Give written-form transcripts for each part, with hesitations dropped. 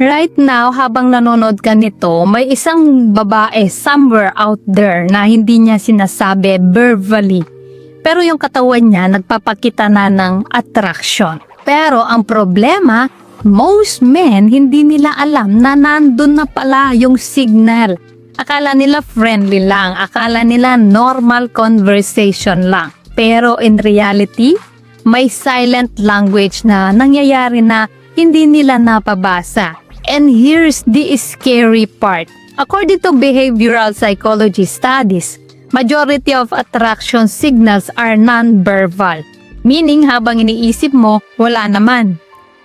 Right now, habang nanonood ka nito, may isang babae somewhere out there na hindi niya sinasabi verbally. Pero yung katawan niya nagpapakita na ng attraction. Pero ang problema, most men hindi nila alam na nandun na pala yung signal. Akala nila friendly lang, akala nila normal conversation lang. Pero in reality, may silent language na nangyayari na hindi nila napabasa. And here's the scary part. According to behavioral psychology studies, majority of attraction signals are non-verbal. Meaning habang iniisip mo, wala naman.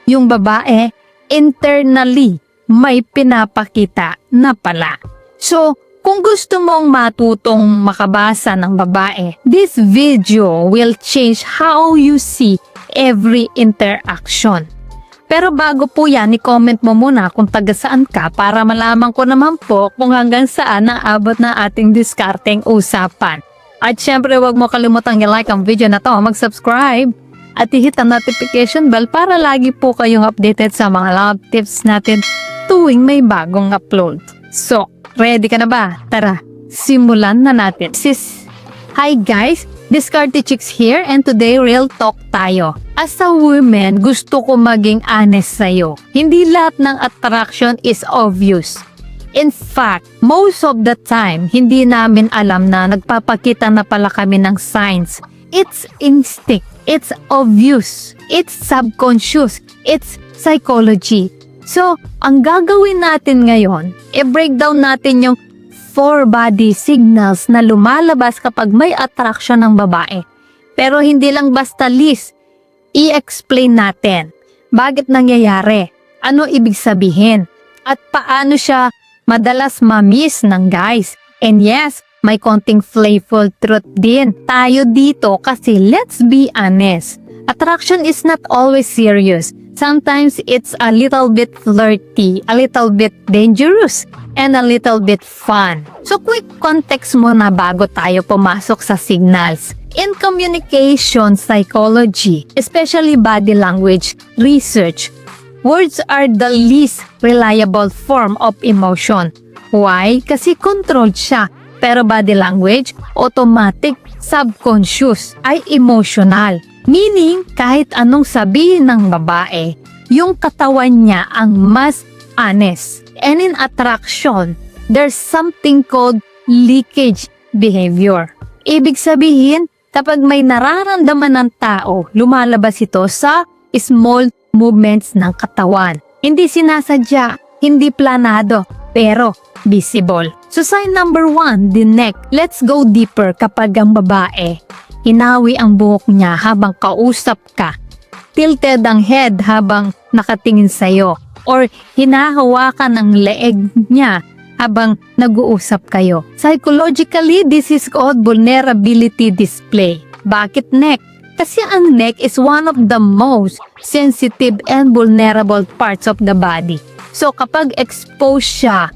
Yung babae, internally, may pinapakita na pala. So, kung gusto mong matutong makabasa ng babae, this video will change how you see every interaction. Pero bago po yan, i-comment mo muna kung taga saan ka para malaman ko naman po kung hanggang saan naabot na ating diskarteng usapan. At syempre huwag mo kalimutang i-like ang video na to, mag-subscribe at i-hit ang notification bell para lagi po kayong updated sa mga love tips natin tuwing may bagong upload. So, ready ka na ba? Tara, simulan na natin. Hi guys! Discarte Chicks here and today real talk tayo. As a woman, gusto ko maging honest sa'yo. Hindi lahat ng attraction is obvious. In fact, most of the time, hindi namin alam na nagpapakita na pala kami ng signs. It's instinct. It's obvious. It's subconscious. It's psychology. So, ang gagawin natin ngayon, i-breakdown natin yung 4 body signals na lumalabas kapag may attraction ng babae. Pero hindi lang basta list, i-explain natin. Bakit nangyayari? Ano ibig sabihin? At paano siya madalas ma-miss ng guys? And yes, may konting playful truth din tayo dito kasi let's be honest. Attraction is not always serious. Sometimes it's a little bit flirty, a little bit dangerous, and a little bit fun. So quick context muna bago tayo pumasok sa signals. In communication psychology, especially body language research, words are the least reliable form of emotion. Why? Kasi controlled siya. Pero body language, automatic, subconscious, ay emotional. Meaning, kahit anong sabihin ng babae, yung katawan niya ang mas honest. And in attraction, there's something called leakage behavior. Ibig sabihin, kapag may nararamdaman ng tao, lumalabas ito sa small movements ng katawan. Hindi sinasadya, hindi planado, pero visible. So sign number 1, the neck. Let's go deeper kapag ang babae hinawi ang buhok niya habang kausap ka. Tilted ang head habang nakatingin sa'yo. Or hinahawakan ang leeg niya habang nag-uusap kayo. Psychologically, this is called vulnerability display. Bakit neck? Kasi ang neck is one of the most sensitive and vulnerable parts of the body. So kapag exposed siya,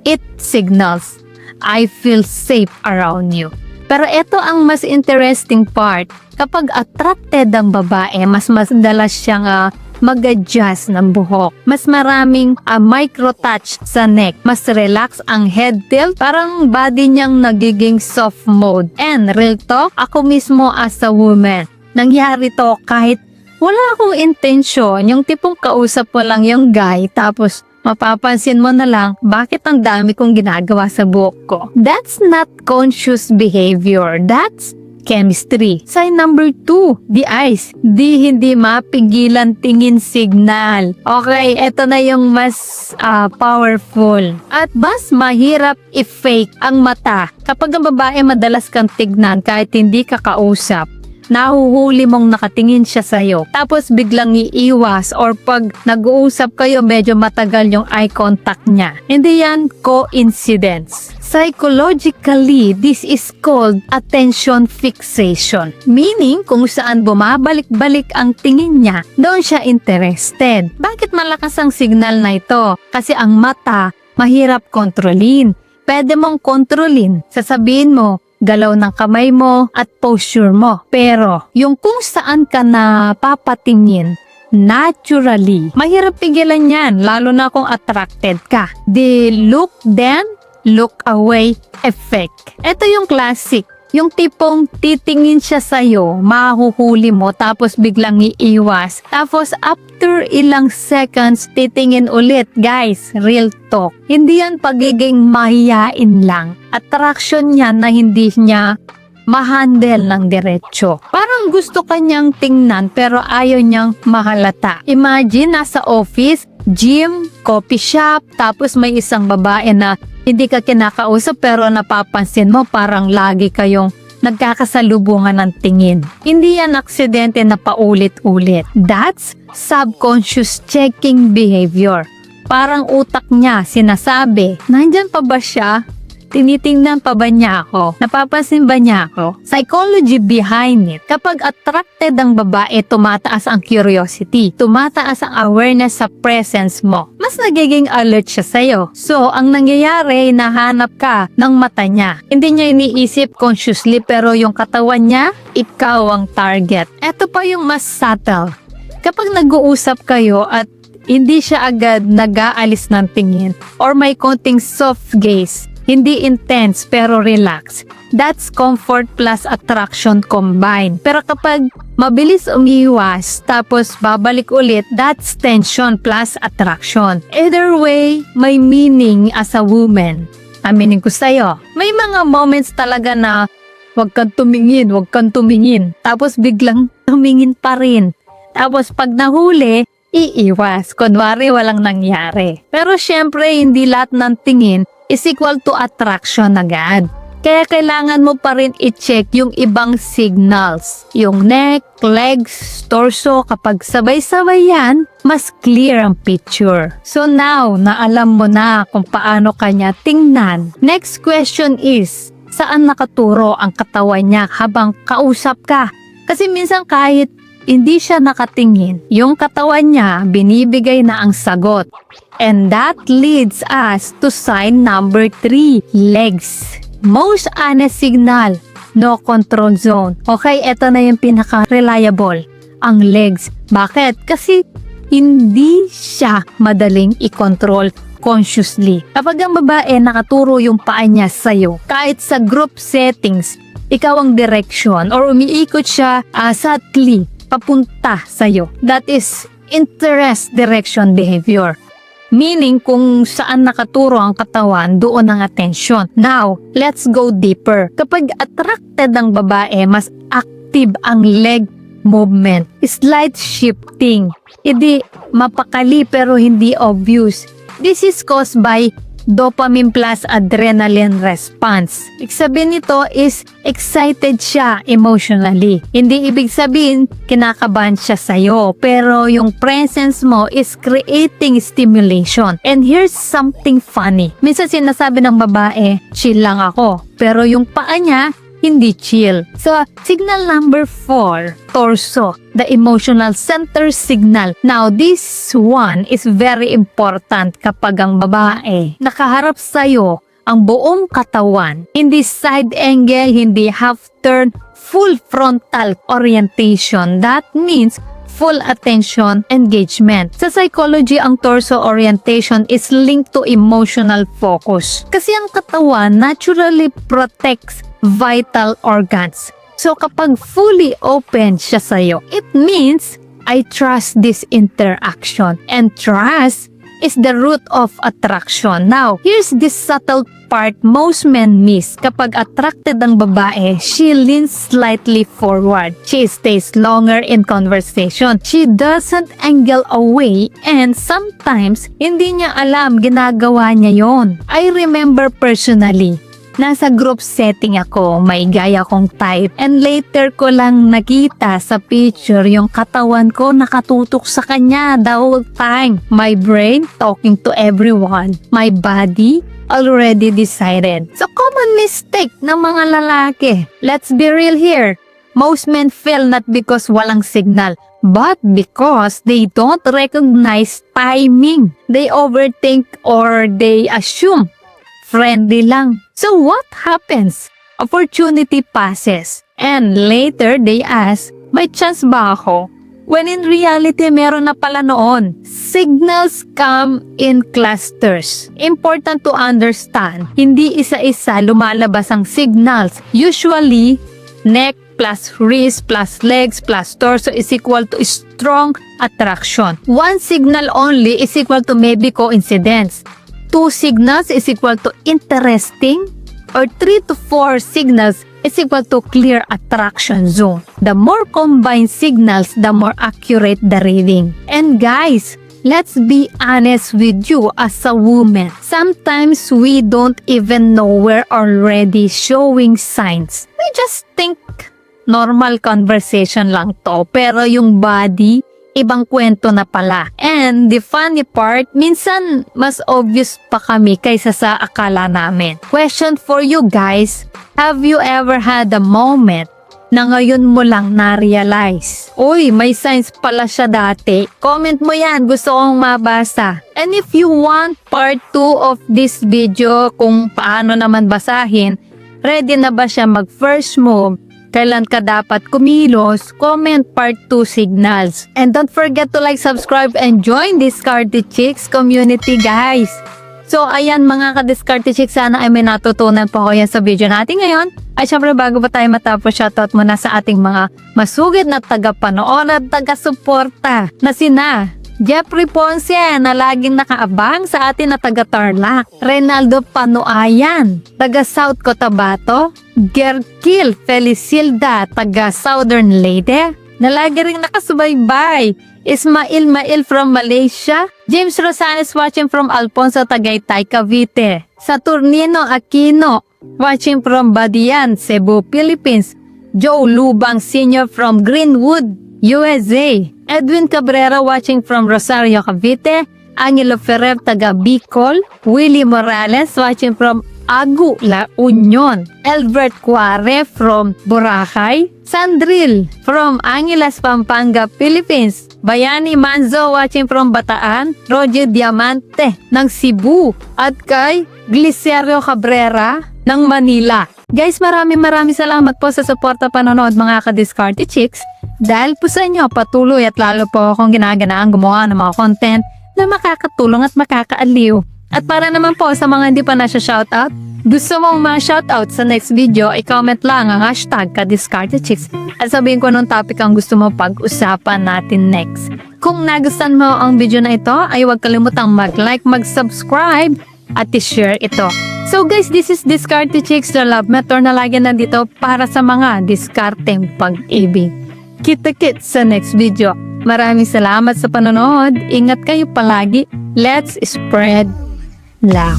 it signals, I feel safe around you. Pero ito ang mas interesting part. Kapag attracted ang babae, mas dalas siyang mag-adjust ng buhok. Mas maraming micro-touch sa neck. Mas relax ang head tilt. Parang body niyang nagiging soft mode. And real talk, ako mismo as a woman, nangyari to kahit wala akong intention. Yung tipong kausap mo lang yung guy, tapos mapapansin mo na lang, bakit ang dami kong ginagawa sa buhok ko? That's not conscious behavior. That's chemistry. Sign number 2, the eyes. Hindi mapigilan tingin signal. Okay, eto na yung mas powerful. At mas mahirap i-fake ang mata. Kapag ang babae madalas kang tignan kahit hindi ka kausap, nahuhuli mong nakatingin siya sa'yo. Tapos biglang iiwas or pag nag-uusap kayo medyo matagal yung eye contact niya. Hindi yan coincidence. Psychologically, this is called attention fixation. Meaning, kung saan bumabalik-balik ang tingin niya, doon siya interested. Bakit malakas ang signal na ito? Kasi ang mata, mahirap kontrolin. Pwede mong kontrolin. Sasabihin mo, galaw ng kamay mo at posture mo. Pero, yung kung saan ka na papatingin, naturally. Mahirap pigilan yan, lalo na kung attracted ka. The look then, look away effect. Ito yung classic. Yung tipong titingin siya sa'yo, mahuhuli mo, tapos biglang iiwas. Tapos after ilang seconds, titingin ulit. Guys, real talk. Hindi yan pagiging mahiyain lang. Attraction yan na hindi niya ma-handle ng diretsyo. Parang gusto kanyang tingnan pero ayaw niyang mahalata. Imagine, nasa office, gym, coffee shop, tapos may isang babae na hindi ka kinakausap pero napapansin mo parang lagi kayong nagkakasalubungan ng tingin. Hindi yan aksidente na paulit-ulit. That's subconscious checking behavior. Parang utak niya sinasabi, nandyan pa ba siya? Tinitingnan pa ba niya ako? Napapansin ba niya ako? Psychology behind it. Kapag attracted ang babae, tumataas ang curiosity. Tumataas ang awareness sa presence mo. Mas nagiging alert siya sa'yo. So, ang nangyayari, nahanap ka ng mata niya. Hindi niya iniisip consciously pero yung katawan niya, ikaw ang target. Ito pa yung mas subtle. Kapag nag-uusap kayo at hindi siya agad nag-aalis ng tingin or may konting soft gaze, hindi intense pero relax. That's comfort plus attraction combined. Pero kapag mabilis umiwas tapos babalik ulit, that's tension plus attraction. Either way, may meaning as a woman. Aminin ko sa'yo, may mga moments talaga na wag kang tumingin. Tapos biglang tumingin pa rin. Tapos pag nahuli, iiwas. Kunwari walang nangyari. Pero syempre, hindi lahat ng tingin is equal to attraction agad. Kaya kailangan mo pa rin i-check yung ibang signals. Yung neck, legs, torso, kapag sabay-sabay yan, mas clear ang picture. So now, naalam mo na kung paano kanya tingnan. Next question is, saan nakaturo ang katawan niya habang kausap ka? Kasi minsan kahit hindi siya nakatingin, yung katawan niya binibigay na ang sagot. And that leads us to sign number 3, legs. Most honest signal, no control zone. Okay, ito na yung pinaka-reliable, ang legs. Bakit? Kasi hindi siya madaling i-control consciously. Kapag ang babae nakaturo yung paa niya sa'yo, kahit sa group settings, ikaw ang direction or umiikot siya subtly papunta sa'yo. That is interest direction behavior. Meaning kung saan nakaturo ang katawan, doon ang atensyon. Now, let's go deeper. Kapag attracted ang babae, mas active ang leg movement. Slight shifting. Hindi mapakali pero hindi obvious. This is caused by dopamine plus adrenaline response. Ibig sabihin nito is excited siya emotionally. Hindi ibig sabihin kinakabahan siya sa'yo. Pero yung presence mo is creating stimulation. And here's something funny. Minsan sinasabi ng babae, chill lang ako. Pero yung paa niya, hindi chill. So, signal number 4, torso, the emotional center signal. Now, this one is very important kapag ang babae nakaharap sa'yo ang buong katawan. Hindi side angle, hindi half turn, full frontal orientation. That means full attention engagement. Sa psychology, ang torso orientation is linked to emotional focus. Kasi ang katawan naturally protects vital organs. So kapag fully open siya sa'yo, it means I trust this interaction. And trust is the root of attraction. Now, here's this subtle part most men miss. Kapag attracted ang babae, she leans slightly forward. She stays longer in conversation. She doesn't angle away and sometimes hindi niya alam ginagawa niya yon. I remember personally, nasa group setting ako, may gaya kong type, and later ko lang nakita sa picture yung katawan ko nakatutok sa kanya the whole time. My brain talking to everyone. My body already decided. So common mistake ng mga lalaki. Let's be real here. Most men fail not because walang signal, but because they don't recognize timing. They overthink or they assume friendly lang. So what happens? Opportunity passes. And later they ask, may chance ba ako? When in reality, meron na pala noon. Signals come in clusters. Important to understand, hindi isa-isa lumalabas ang signals. Usually, neck plus wrist plus legs plus torso is equal to strong attraction. One signal only is equal to maybe coincidence. Two signals is equal to interesting, or 3 to 4 signals is equal to clear attraction zone. The more combined signals, the more accurate the reading. And guys, let's be honest with you as a woman. Sometimes we don't even know we're already showing signs. We just think normal conversation lang to, pero yung body, ibang kwento na pala. And the funny part, minsan mas obvious pa kami kaysa sa akala namin. Question for you guys, have you ever had a moment na ngayon mo lang na-realize, uy, may signs pala siya dati? Comment mo yan, gusto kong mabasa. And if you want part 2 of this video kung paano naman basahin, ready na ba siya mag-first move? Kailan ka dapat kumilos? Comment part 2 signals. And don't forget to like, subscribe, and join Discarded Chicks community, guys. So, ayan mga ka-Discarded Chicks, sana ay may natutunan po ko yan sa video natin ngayon. Ay syempre, bago pa tayo matapos, shoutout muna sa ating mga masugid na taga-panood at taga-suporta na sina Jeffrey Ponce na laging nakaabang sa atin na taga-Tarlac, Reynaldo Panuayan, taga-South Cotabato, Gerkil Felicilda, taga-Southern Leyte, na lagi rin nakasubaybay, Ismail Mail from Malaysia, James Rosales watching from Alfonso, Tagaytay, Cavite, Saturnino Aquino watching from Badian, Cebu, Philippines, Joe Lubang Sr. from Greenwood, USA, Edwin Cabrera watching from Rosario, Cavite, Angelo Ferrer taga Bicol, Willie Morales watching from Agu, La Union, Albert Cuare from Boracay, Sandril from Angeles, Pampanga, Philippines, Bayani Manzo watching from Bataan, Roger Diamante ng Cebu, at kay Glicerio Cabrera ng Manila. Guys, maraming salamat po sa suporta panonood mga ka-Discarded Chicks. Dahil po sa inyo, patuloy at lalo po akong ginaganaan gumawa ng mga content na makakatulong at makakaaliw. At para naman po sa mga hindi pa na-shoutout, gusto mong ma-shoutout sa next video, i-comment lang ang hashtag ka-Discarded Chicks at sabihin ko anong topic ang gusto mo pag-usapan natin next. Kung nagustuhan mo ang video na ito, ay huwag kalimutang mag-like, mag-subscribe at i-share ito. So guys, this is Discarded Chicks, the love mentor na lagi nandito para sa mga diskarteng pag-ibig. Kita-kits sa next video. Maraming salamat sa panonood. Ingat kayo palagi. Let's spread love.